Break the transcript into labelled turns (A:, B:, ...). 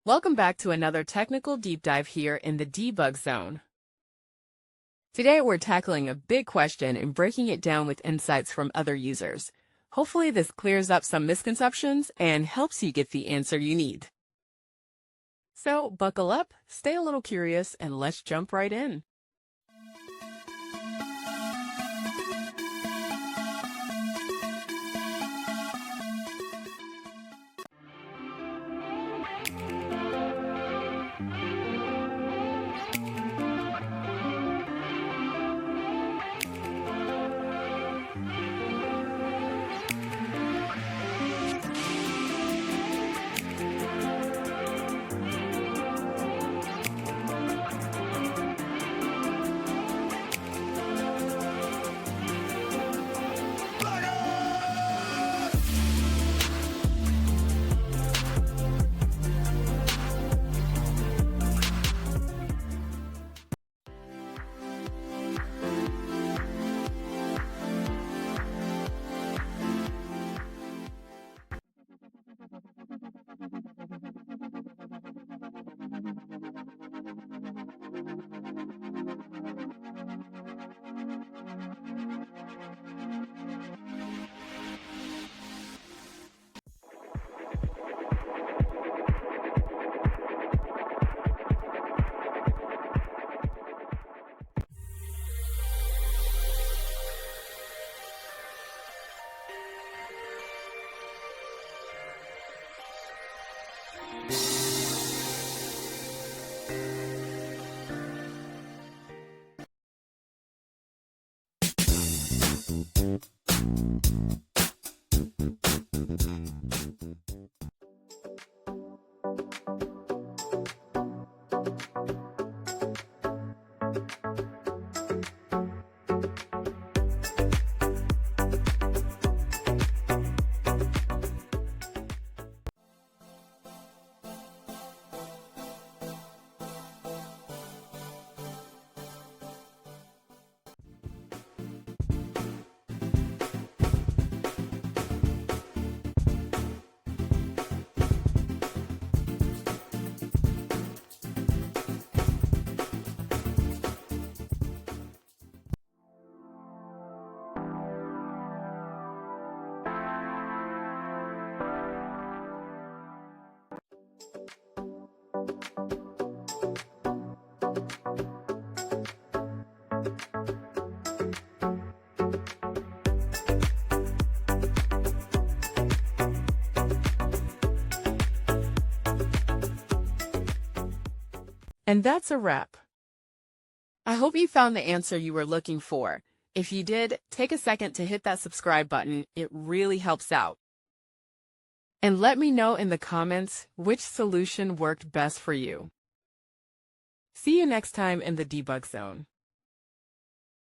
A: Welcome back to another technical deep dive here in the debug zone. Today we're tackling a big question and breaking it down with insights from other users. Hopefully this clears up some misconceptions and helps you get the answer you need. So buckle up, stay a little curious, and let's jump right in. And that's a wrap. I hope you found the answer you were looking for. If you did, take a second to hit that subscribe button. It really helps out. And let me know in the comments which solution worked best for you. See you next time in the debug zone.